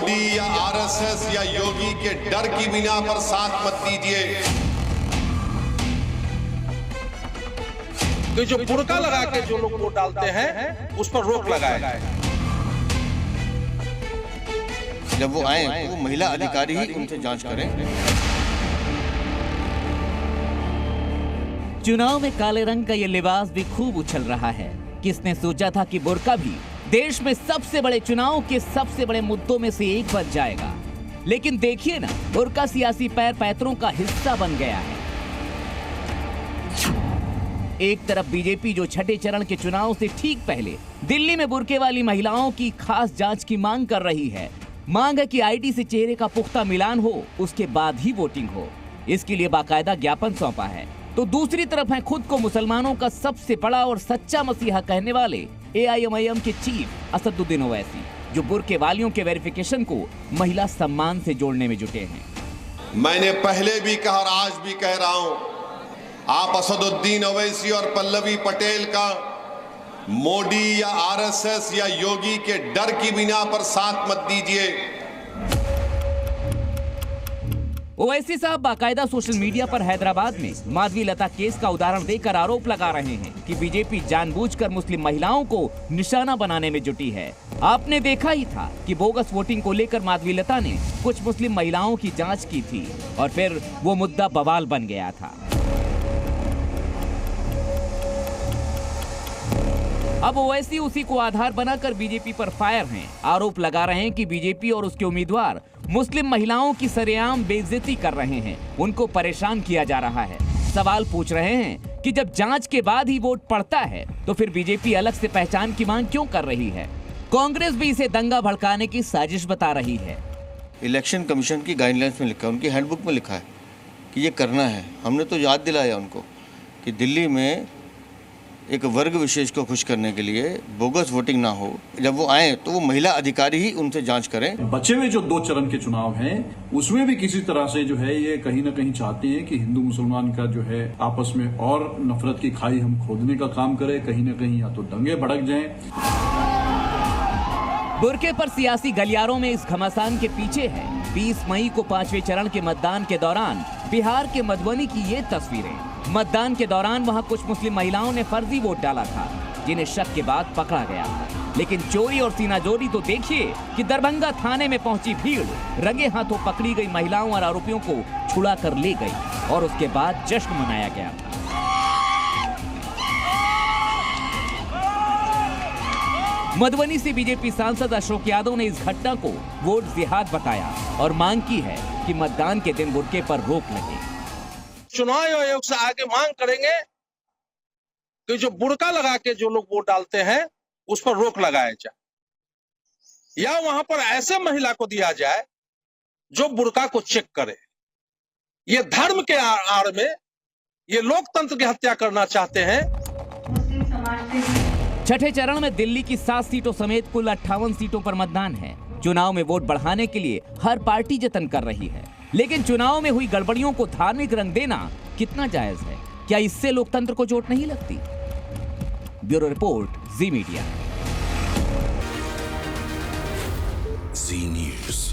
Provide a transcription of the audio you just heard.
मोदी या आरएसएस या योगी के डर की बिना पर साथ मत दीजिए। कि जो बुर्का लगा के जो लोग वोट डालते हैं उस पर रोक लगाया जाए। जब वो आए तो वो महिला अधिकारी ही उनसे जांच करें। चुनाव में काले रंग का ये लिबास भी खूब उछल रहा है। किसने सोचा था कि बुर्का भी देश में सबसे बड़े चुनाव के सबसे बड़े मुद्दों में से एक बन जाएगा। लेकिन देखिए ना, बुर्का सियासी पैर पैतरों का हिस्सा बन गया है। एक तरफ बीजेपी जो छठे चरण के चुनाव से ठीक पहले दिल्ली में बुर्के वाली महिलाओं की खास जांच की मांग कर रही है। मांग है कि आईडी से चेहरे का पुख्ता मिलान हो, उसके बाद ही वोटिंग हो। इसके लिए बाकायदा ज्ञापन सौंपा है। तो दूसरी तरफ है खुद को मुसलमानों का सबसे बड़ा और सच्चा मसीहा कहने वाले AIMIM के चीफ असदुद्दीन ओवैसी, जो बुर्के वालियों के वेरिफिकेशन को महिला सम्मान से जोड़ने में जुटे हैं। मैंने पहले भी कहा और आज भी कह रहा हूं, आप असदुद्दीन ओवैसी और पल्लवी पटेल का मोदी या आरएसएस या योगी के डर की बिना पर साथ मत दीजिए। ओवैसी साहब बाकायदा सोशल मीडिया पर हैदराबाद में माधवी लता केस का उदाहरण देकर आरोप लगा रहे हैं कि बीजेपी जानबूझकर मुस्लिम महिलाओं को निशाना बनाने में जुटी है। आपने देखा ही था कि बोगस वोटिंग को लेकर माधवी लता ने कुछ मुस्लिम महिलाओं की जांच की थी और फिर वो मुद्दा बवाल बन गया था। अब ओवैसी उसी को आधार बनाकर बीजेपी पर फायर हैं। आरोप लगा रहे हैं कि बीजेपी और उसके उम्मीदवार मुस्लिम महिलाओं की सरेआम बेइज्जती कर रहे हैं, उनको परेशान किया जा रहा है। सवाल पूछ रहे हैं कि जब जांच के बाद ही वोट पड़ता है तो फिर बीजेपी अलग से पहचान की मांग क्यों कर रही है? कांग्रेस भी इसे दंगा भड़काने की साजिश बता रही है। इलेक्शन कमीशन की गाइडलाइंस में लिखा है, उनकी हैंडबुक में लिखा है कि ये करना है। हमने तो याद दिलाया उनको कि दिल्ली में एक वर्ग विशेष को खुश करने के लिए बोगस वोटिंग ना हो। जब वो आए तो वो महिला अधिकारी ही उनसे जांच करें। बचे हुए जो 2 चरण के चुनाव हैं उसमें भी किसी तरह से जो है ये कहीं ना कहीं चाहते हैं कि हिंदू मुसलमान का जो है आपस में और नफरत की खाई हम खोदने का काम करें। कहीं ना कहीं या तो दंगे भड़क जाएं। बुर्के पर सियासी गलियारों में इस घमासान के पीछे है 20 मई को 5वें चरण के मतदान के दौरान बिहार के मधुबनी की ये तस्वीरें। मतदान के दौरान वहां कुछ मुस्लिम महिलाओं ने फर्जी वोट डाला था, जिन्हें शक के बाद पकड़ा गया। लेकिन चोरी और सीनाजोरी तो देखिए कि दरभंगा थाने में पहुंची भीड़ रंगे हाथों पकड़ी गई महिलाओं और आरोपियों को छुड़ा कर ले गई और उसके बाद जश्न मनाया गया। मधुबनी से बीजेपी सांसद अशोक यादव ने इस घटना को वोट जिहाद बताया और मांग की है कि मतदान के दिन बुर्के पर रोक लगे। चुनाव आयोग से आगे मांग करेंगे कि जो बुर्का लगा के जो लोग वोट डालते हैं उस पर रोक लगाया जाए या वहां पर ऐसे महिला को दिया जाए जो बुर्का को चेक करे। ये धर्म के आड़ में ये लोकतंत्र की हत्या करना चाहते हैं। छठे चरण में दिल्ली की 7 सीटों समेत कुल 58 सीटों पर मतदान है। चुनाव में वोट बढ़ाने के लिए हर पार्टी जतन कर रही है, लेकिन चुनाव में हुई गड़बड़ियों को धार्मिक रंग देना कितना जायज है? क्या इससे लोकतंत्र को चोट नहीं लगती? ब्यूरो रिपोर्ट, जी मीडिया। जी न्यूज़।